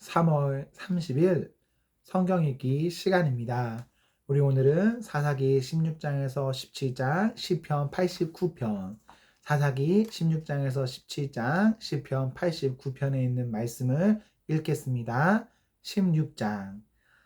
3월 30일 성경 읽기 시간입니다. 우리 오늘은 사사기 16장에서 17장, 시편 89편, 사사기 16장에서 17장, 시편 89편에 있는 말씀을 읽겠습니다. 16장.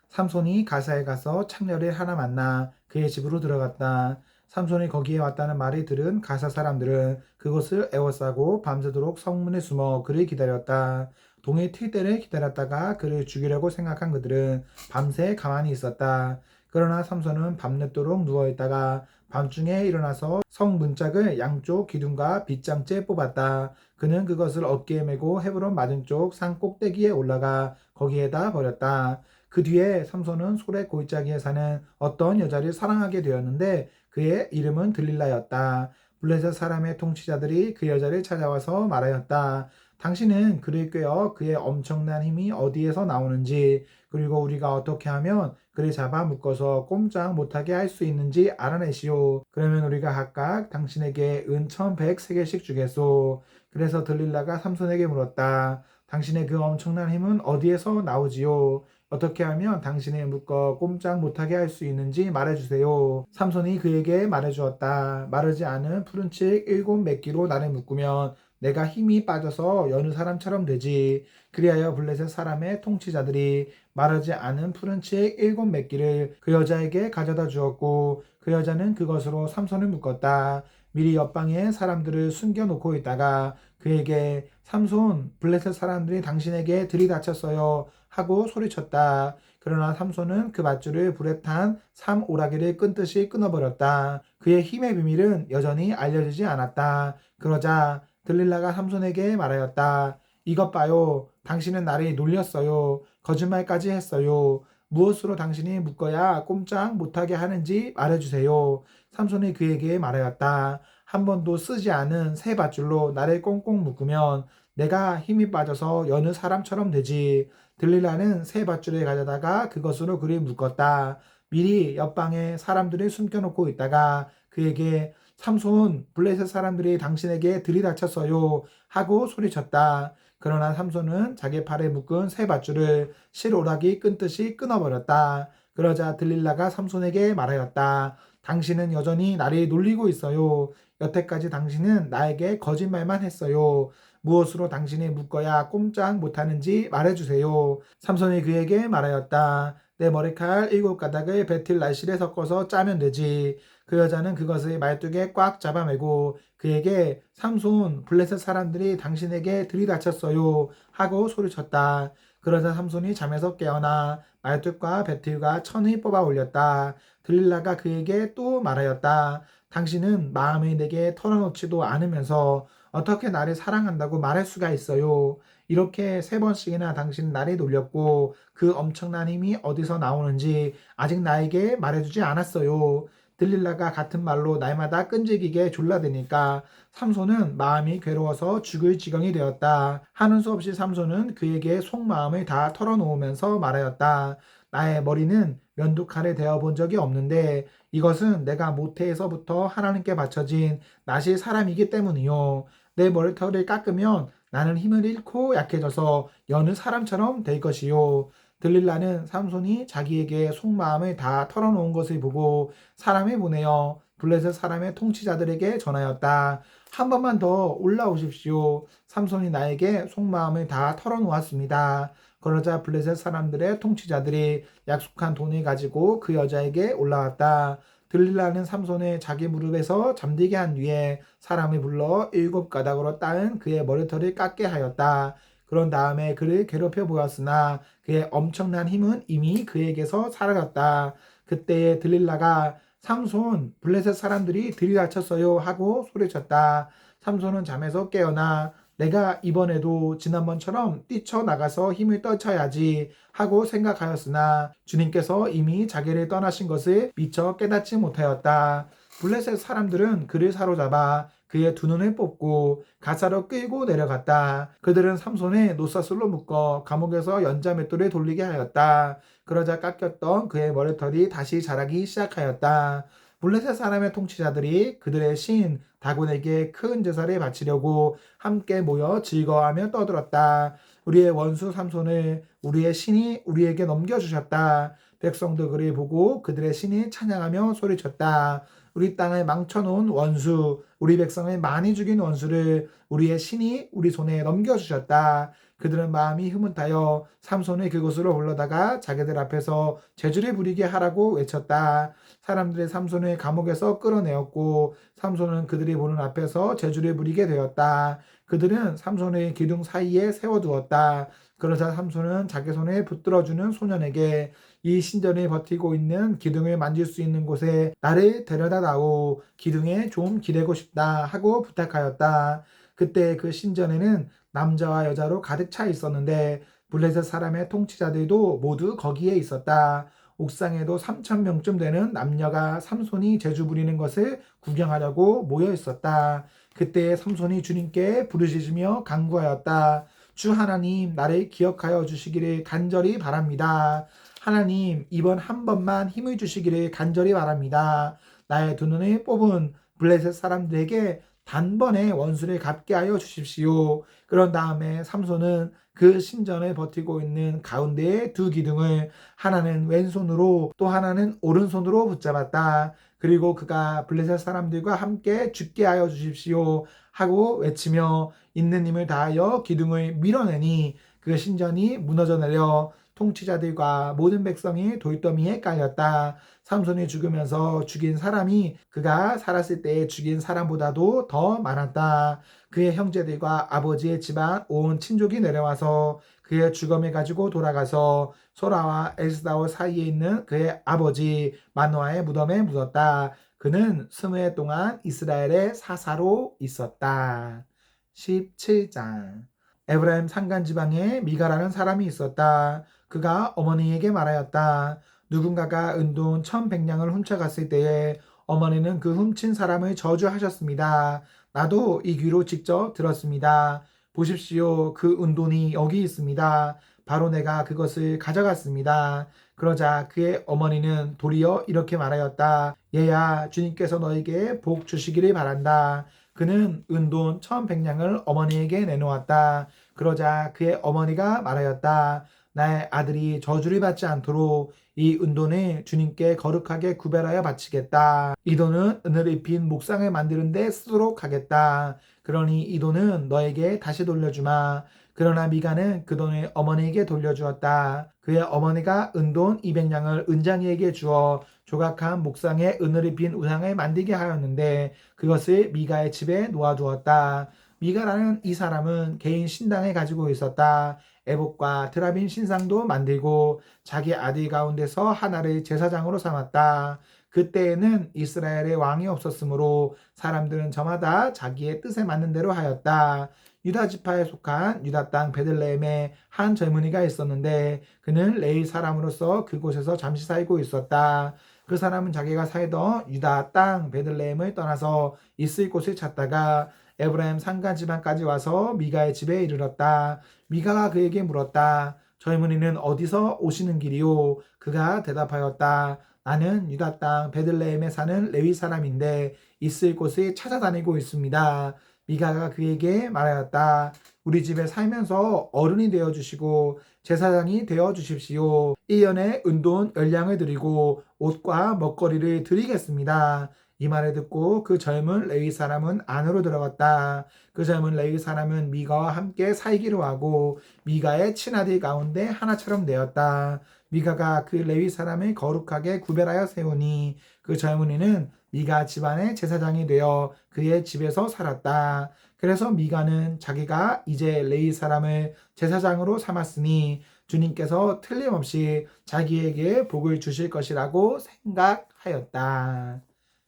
삼손이 가사에 가서 창녀를 하나 만나 그의 집으로 들어갔다. 삼손이 거기에 왔다는 말을 들은 가사 사람들은 그것을 애워싸고 밤새도록 성문에 숨어 그를 기다렸다. 동의 튈 때를 기다렸다가 그를 죽이려고 생각한 그들은 밤새 가만히 있었다. 그러나 삼손은 밤늦도록 누워있다가 밤중에 일어나서 성 문짝을 양쪽 기둥과 빗장째 뽑았다. 그는 그것을 어깨에 메고 헤브론 맞은쪽 산 꼭대기에 올라가 거기에다 버렸다. 그 뒤에 삼손은 소래 골짜기에 사는 어떤 여자를 사랑하게 되었는데 그의 이름은 들릴라였다. 블레셋 사람의 통치자들이 그 여자를 찾아와서 말하였다. 당신은 그를 꿰어 그의 엄청난 힘이 어디에서 나오는지, 그리고 우리가 어떻게 하면 그를 잡아 묶어서 꼼짝 못하게 할 수 있는지 알아내시오. 그러면 우리가 각각 당신에게 은 1100세겔씩 주겠소. 그래서 들릴라가 삼손에게 물었다. 당신의 그 엄청난 힘은 어디에서 나오지요? 어떻게 하면 당신을 묶어 꼼짝 못하게 할 수 있는지 말해주세요. 삼손이 그에게 말해주었다. 마르지 않은 푸른 칠 7매끼로 나를 묶으면 내가 힘이 빠져서 여느 사람처럼 되지. 그리하여 블레셋 사람의 통치자들이 마르지 않은 푸른 칠 7매끼를 그 여자에게 가져다 주었고 그 여자는 그것으로 삼손을 묶었다. 미리 옆방에 사람들을 숨겨놓고 있다가 그에게 삼손, 블레셋 사람들이 당신에게 들이닥쳤어요 하고 소리쳤다. 그러나 삼손은 그 밧줄을 불에 탄 삼오라기를 끈듯이 끊어버렸다. 그의 힘의 비밀은 여전히 알려지지 않았다. 그러자 들릴라가 삼손에게 말하였다. 이것 봐요. 당신은 나를 놀렸어요. 거짓말까지 했어요. 무엇으로 당신이 묶어야 꼼짝 못하게 하는지 말해주세요. 삼손이 그에게 말하였다. 한 번도 쓰지 않은 새 밧줄로 나를 꽁꽁 묶으면 내가 힘이 빠져서 여느 사람처럼 되지. 들릴라는 새 밧줄을 가져다가 그것으로 그를 묶었다. 미리 옆방에 사람들을 숨겨놓고 있다가 그에게 삼손, 블레셋 사람들이 당신에게 들이닥쳤어요 하고 소리쳤다. 그러나 삼손은 자기 팔에 묶은 새 밧줄을 실오라기 끈듯이 끊어버렸다. 그러자 들릴라가 삼손에게 말하였다. 당신은 여전히 나를 놀리고 있어요. 여태까지 당신은 나에게 거짓말만 했어요. 무엇으로 당신이 묶어야 꼼짝 못하는지 말해주세요. 삼손이 그에게 말하였다. 내 머리칼 7가닥을 배틀 날실에 섞어서 짜면 되지. 그 여자는 그것을 말뚝에 꽉 잡아매고 그에게 삼손, 블레셋 사람들이 당신에게 들이닥쳤어요 하고 소리쳤다. 그러자 삼손이 잠에서 깨어나 말뚝과 배틀과 천을 뽑아 올렸다. 들릴라가 그에게 또 말하였다. 당신은 마음을 내게 털어놓지도 않으면서 어떻게 나를 사랑한다고 말할 수가 있어요. 이렇게 3번씩이나 당신 나를 놀렸고 그 엄청난 힘이 어디서 나오는지 아직 나에게 말해주지 않았어요. 들릴라가 같은 말로 날마다 끈질기게 졸라대니까 삼손은 마음이 괴로워서 죽을 지경이 되었다. 하는 수 없이 삼손은 그에게 속마음을 다 털어놓으면서 말하였다. 나의 머리는 면도칼에 대어 본 적이 없는데 이것은 내가 모태에서부터 하나님께 바쳐진 낫이 사람이기 때문이요. 내 머리털을 깎으면 나는 힘을 잃고 약해져서 여느 사람처럼 될 것이요. 들릴라는 삼손이 자기에게 속마음을 다 털어놓은 것을 보고 사람을 보내어 블레셋 사람의 통치자들에게 전하였다. 한 번만 더 올라오십시오. 삼손이 나에게 속마음을 다 털어놓았습니다. 그러자 블레셋 사람들의 통치자들이 약속한 돈을 가지고 그 여자에게 올라왔다. 들릴라는 삼손을 자기 무릎에서 잠들게 한 뒤에 사람을 불러 7가닥으로 따은 그의 머리털을 깎게 하였다. 그런 다음에 그를 괴롭혀 보았으나 그의 엄청난 힘은 이미 그에게서 사라졌다. 그때에 들릴라가 삼손, 블레셋 사람들이 들이닥쳤어요 하고 소리쳤다. 삼손은 잠에서 깨어나 내가 이번에도 지난번처럼 뛰쳐나가서 힘을 떨쳐야지 하고 생각하였으나 주님께서 이미 자기를 떠나신 것을 미처 깨닫지 못하였다. 블레셋 사람들은 그를 사로잡아 그의 두 눈을 뽑고 가사로 끌고 내려갔다. 그들은 삼손의 노사슬로 묶어 감옥에서 연자맷돌에 돌리게 하였다. 그러자 깎였던 그의 머리털이 다시 자라기 시작하였다. 블레셋 사람의 통치자들이 그들의 신 다곤에게 큰 제사를 바치려고 함께 모여 즐거워하며 떠들었다. 우리의 원수 삼손을 우리의 신이 우리에게 넘겨주셨다. 백성도 그를 보고 그들의 신이 찬양하며 소리쳤다. 우리 땅을 망쳐놓은 원수, 우리 백성을 많이 죽인 원수를 우리의 신이 우리 손에 넘겨주셨다. 그들은 마음이 흐뭇하여 삼손을 그곳으로 불러다가 자기들 앞에서 제주를 부리게 하라고 외쳤다. 사람들의 삼손을 감옥에서 끌어내었고 삼손은 그들이 보는 앞에서 제주를 부리게 되었다. 그들은 삼손을 기둥 사이에 세워두었다. 그러자 삼손은 자기 손에 붙들어주는 소년에게 이 신전을 버티고 있는 기둥을 만질 수 있는 곳에 나를 데려다 다오. 기둥에 좀 기대고 싶다 하고 부탁하였다. 그때 그 신전에는 남자와 여자로 가득 차 있었는데 블레셋 사람의 통치자들도 모두 거기에 있었다. 옥상에도 3,000명쯤 되는 남녀가 삼손이 제주 부리는 것을 구경하려고 모여 있었다. 그때 삼손이 주님께 부르짖으며 간구하였다. 주 하나님, 나를 기억하여 주시기를 간절히 바랍니다. 하나님, 이번 한 번만 힘을 주시기를 간절히 바랍니다. 나의 두 눈을 뽑은 블레셋 사람들에게 단번에 원수를 갚게 하여 주십시오. 그런 다음에 삼손은 그 신전을 버티고 있는 가운데의 두 기둥을 하나는 왼손으로 또 하나는 오른손으로 붙잡았다. 그리고 그가 블레셋 사람들과 함께 죽게 하여 주십시오 하고 외치며 있는 힘을 다하여 기둥을 밀어내니 그 신전이 무너져 내려 통치자들과 모든 백성이 돌더미에 깔렸다. 삼손이 죽으면서 죽인 사람이 그가 살았을 때 죽인 사람보다도 더 많았다. 그의 형제들과 아버지의 집안 온 친족이 내려와서 그의 죽음을 가지고 돌아가서 소라와 에스다올 사이에 있는 그의 아버지 마노아의 무덤에 묻었다. 그는 20해 동안 이스라엘의 사사로 있었다. 17장. 에브라임 산간 지방에 미가라는 사람이 있었다. 그가 어머니에게 말하였다. 누군가가 은돈 1,100냥을 훔쳐갔을 때에 어머니는 그 훔친 사람을 저주하셨습니다. 나도 이 귀로 직접 들었습니다. 보십시오. 그 은돈이 여기 있습니다. 바로 내가 그것을 가져갔습니다. 그러자 그의 어머니는 도리어 이렇게 말하였다. 얘야, 주님께서 너에게 복 주시기를 바란다. 그는 은돈 1,100냥을 어머니에게 내놓았다. 그러자 그의 어머니가 말하였다. 나의 아들이 저주를 받지 않도록 이 은돈을 주님께 거룩하게 구별하여 바치겠다. 이 돈은 은을 입힌 목상을 만드는 데 쓰도록 하겠다. 그러니 이 돈은 너에게 다시 돌려주마. 그러나 미가는 그 돈을 어머니에게 돌려주었다. 그의 어머니가 은돈 200냥을 은장이에게 주어 조각한 목상에 은을 입힌 우상을 만들게 하였는데 그것을 미가의 집에 놓아두었다. 미가라는 이 사람은 개인 신당을 가지고 있었다. 에봇과 드라빔 신상도 만들고 자기 아들 가운데서 하나를 제사장으로 삼았다. 그때에는 이스라엘의 왕이 없었으므로 사람들은 저마다 자기의 뜻에 맞는 대로 하였다. 유다 지파에 속한 유다 땅 베들레헴에 한 젊은이가 있었는데 그는 레위 사람으로서 그곳에서 잠시 살고 있었다. 그 사람은 자기가 살던 유다 땅 베들레헴을 떠나서 있을 곳을 찾다가 에브라임 산간 지방까지 와서 미가의 집에 이르렀다. 미가가 그에게 물었다. 젊은이는 어디서 오시는 길이요? 그가 대답하였다. 나는 유다 땅 베들레헴에 사는 레위 사람인데 있을 곳을 찾아다니고 있습니다. 미가가 그에게 말하였다. 우리 집에 살면서 어른이 되어 주시고 제사장이 되어 주십시오. 1년에 은돈 10냥을 드리고 옷과 먹거리를 드리겠습니다. 이 말을 듣고 그 젊은 레위 사람은 안으로 들어갔다. 그 젊은 레위 사람은 미가와 함께 살기로 하고 미가의 친아들 가운데 하나처럼 되었다. 미가가 그 레위 사람을 거룩하게 구별하여 세우니 그 젊은이는 미가 집안의 제사장이 되어 그의 집에서 살았다. 그래서 미가는 자기가 이제 레위 사람을 제사장으로 삼았으니 주님께서 틀림없이 자기에게 복을 주실 것이라고 생각하였다.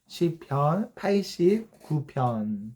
시편 89편.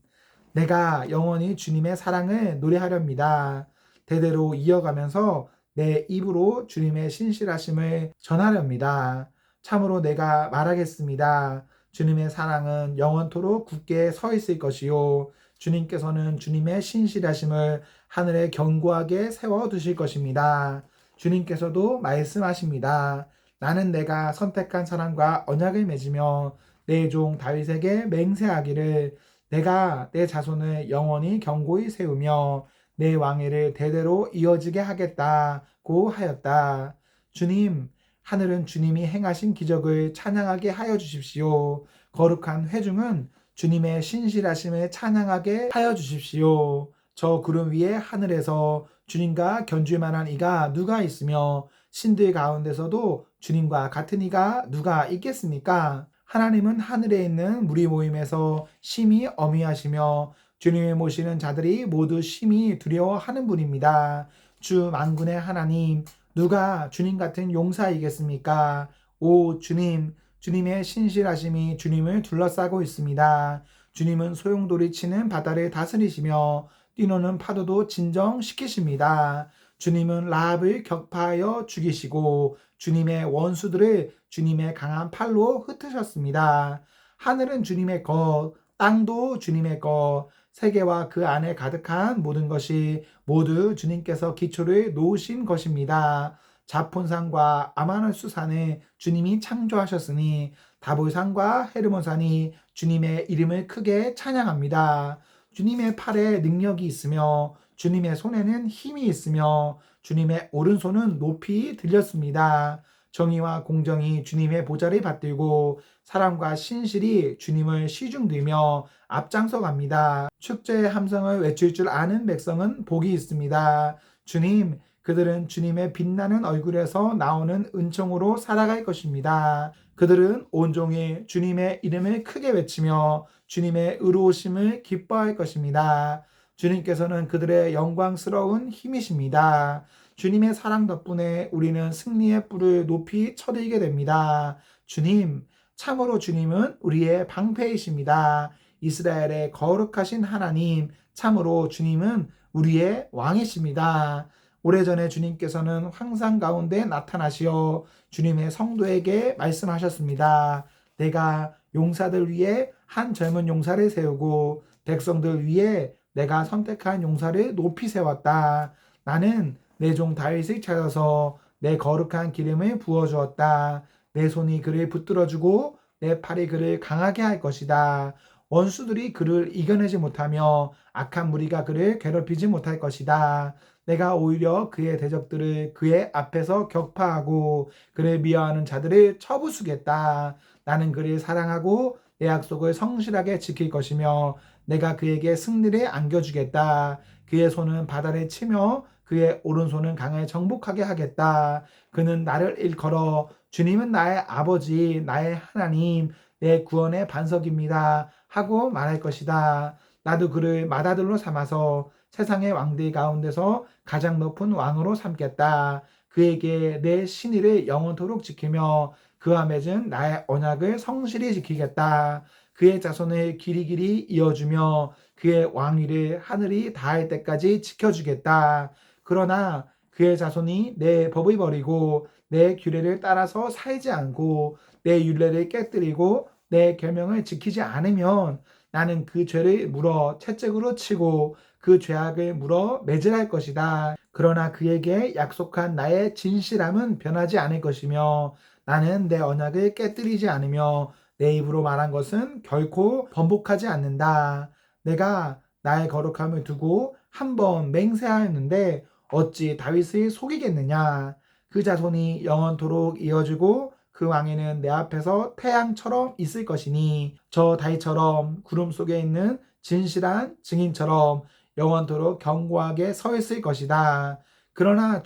내가 영원히 주님의 사랑을 노래하렵니다. 대대로 이어가면서 내 입으로 주님의 신실하심을 전하렵니다. 참으로 내가 말하겠습니다. 주님의 사랑은 영원토록 굳게 서 있을 것이요. 주님께서는 주님의 신실하심을 하늘에 견고하게 세워두실 것입니다. 주님께서도 말씀하십니다. 나는 내가 선택한 사람과 언약을 맺으며 내 종 다윗에게 맹세하기를 내가 내 자손을 영원히 견고히 세우며 내 왕위를 대대로 이어지게 하겠다고 하였다. 주님, 하늘은 주님이 행하신 기적을 찬양하게 하여 주십시오. 거룩한 회중은 주님의 신실하심을 찬양하게 하여 주십시오. 저 구름 위에 하늘에서 주님과 견줄 만한 이가 누가 있으며 신들 가운데서도 주님과 같은 이가 누가 있겠습니까? 하나님은 하늘에 있는 무리 모임에서 심히 어미하시며 주님을 모시는 자들이 모두 심히 두려워하는 분입니다. 주 만군의 하나님, 누가 주님 같은 용사이겠습니까? 오 주님, 주님의 신실하심이 주님을 둘러싸고 있습니다. 주님은 소용돌이 치는 바다를 다스리시며 뛰노는 파도도 진정시키십니다. 주님은 라합을 격파하여 죽이시고 주님의 원수들을 주님의 강한 팔로 흩으셨습니다. 하늘은 주님의 것, 땅도 주님의 것, 세계와 그 안에 가득한 모든 것이 모두 주님께서 기초를 놓으신 것입니다. 자폰산과 아마누스산을 주님이 창조하셨으니 다볼산과 헤르몬산이 주님의 이름을 크게 찬양합니다. 주님의 팔에 능력이 있으며 주님의 손에는 힘이 있으며 주님의 오른손은 높이 들렸습니다. 정의와 공정이 주님의 보좌를 받들고 사랑과 신실이 주님을 시중들며 앞장서 갑니다. 축제의 함성을 외칠 줄 아는 백성은 복이 있습니다. 주님, 그들은 주님의 빛나는 얼굴에서 나오는 은총으로 살아갈 것입니다. 그들은 온종일 주님의 이름을 크게 외치며 주님의 의로우심을 기뻐할 것입니다. 주님께서는 그들의 영광스러운 힘이십니다. 주님의 사랑 덕분에 우리는 승리의 뿔을 높이 쳐들게 됩니다. 주님, 참으로 주님은 우리의 방패이십니다. 이스라엘의 거룩하신 하나님, 참으로 주님은 우리의 왕이십니다. 오래전에 주님께서는 황상 가운데 나타나시어 주님의 성도에게 말씀하셨습니다. 내가 용사들 위에 한 젊은 용사를 세우고 백성들 위에 내가 선택한 용사를 높이 세웠다. 나는 내 종 다윗을 찾아서 내 거룩한 기름을 부어주었다. 내 손이 그를 붙들어주고 내 팔이 그를 강하게 할 것이다. 원수들이 그를 이겨내지 못하며 악한 무리가 그를 괴롭히지 못할 것이다. 내가 오히려 그의 대적들을 그의 앞에서 격파하고 그를 미워하는 자들을 쳐부수겠다. 나는 그를 사랑하고 내 약속을 성실하게 지킬 것이며 내가 그에게 승리를 안겨주겠다. 그의 손은 바다를 치며 그의 오른손은 강을 정복하게 하겠다. 그는 나를 일컬어 주님은 나의 아버지, 나의 하나님, 내 구원의 반석입니다. 하고 말할 것이다. 나도 그를 맏아들로 삼아서 세상의 왕들 가운데서 가장 높은 왕으로 삼겠다. 그에게 내 신의를 영원토록 지키며 그와 맺은 나의 언약을 성실히 지키겠다. 그의 자손을 길이길이 이어주며 그의 왕위를 하늘이 닿을 때까지 지켜주겠다. 그러나 그의 자손이 내 법을 버리고 내 규례를 따라서 살지 않고 내 율례를 깨뜨리고 내 계명을 지키지 않으면 나는 그 죄를 물어 채찍으로 치고 그 죄악을 물어 매질할 것이다. 그러나 그에게 약속한 나의 진실함은 변하지 않을 것이며 나는 내 언약을 깨뜨리지 않으며 내 입으로 말한 것은 결코 번복하지 않는다. 내가 나의 거룩함을 두고 한번 맹세하였는데 어찌 다윗을 속이겠느냐. 그 자손이 영원토록 이어지고 그 왕위는 내 앞에서 태양처럼 있을 것이니 저 다윗처럼 구름 속에 있는 진실한 증인처럼 영원토록 견고하게 서 있을 것이다. 그러나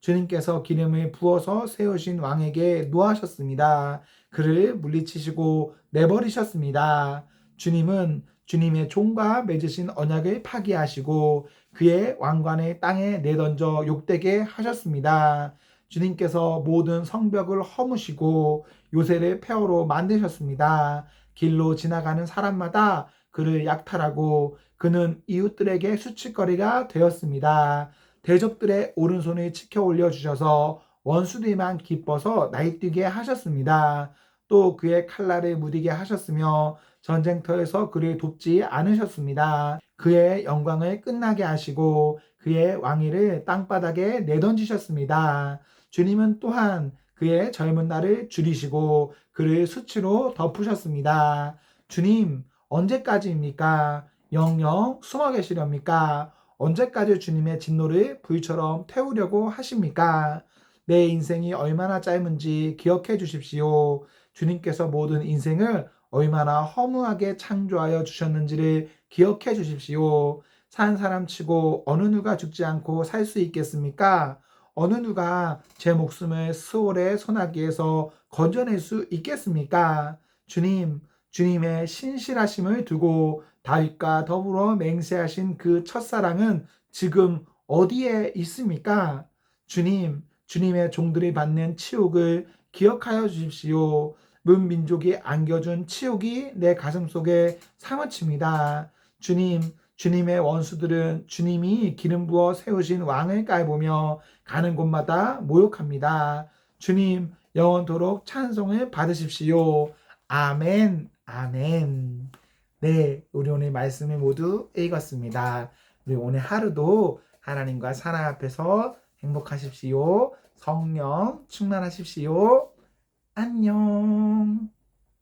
주님께서 기름을 부어서 세우신 왕에게 노하셨습니다. 그를 물리치시고 내버리셨습니다. 주님은 주님의 종과 맺으신 언약을 파기하시고 그의 왕관을 땅에 내던져 욕되게 하셨습니다. 주님께서 모든 성벽을 허무시고 요새를 폐허로 만드셨습니다. 길로 지나가는 사람마다 그를 약탈하고 그는 이웃들에게 수치거리가 되었습니다. 대적들의 오른손을 치켜 올려주셔서 원수들만 기뻐서 날뛰게 하셨습니다. 또 그의 칼날을 무디게 하셨으며 전쟁터에서 그를 돕지 않으셨습니다. 그의 영광을 끝나게 하시고 그의 왕위를 땅바닥에 내던지셨습니다. 주님은 또한 그의 젊은 날을 줄이시고 그를 수치로 덮으셨습니다. 주님, 언제까지입니까? 영영 숨어 계시렵니까? 언제까지 주님의 진노를 불처럼 태우려고 하십니까? 내 인생이 얼마나 짧은지 기억해 주십시오. 주님께서 모든 인생을 얼마나 허무하게 창조하여 주셨는지를 기억해 주십시오. 산 사람 치고 어느 누가 죽지 않고 살 수 있겠습니까? 어느 누가 제 목숨을 스올의 소나기에서 건져낼 수 있겠습니까? 주님의 신실하심을 두고 다윗과 더불어 맹세하신 그 첫사랑은 지금 어디에 있습니까? 주님의 종들이 받는 치욕을 기억하여 주십시오. 문민족이 안겨준 치욕이 내 가슴 속에 사무칩니다. 주님의 원수들은 주님이 기름 부어 세우신 왕을 깔보며 가는 곳마다 모욕합니다. 주님, 영원토록 찬송을 받으십시오. 아멘, 아멘. 네, 우리 오늘 말씀을 모두 읽었습니다. 우리 오늘 하루도 하나님과 사랑 앞에서 행복하십시오. 성령 충만하십시오. 안녕.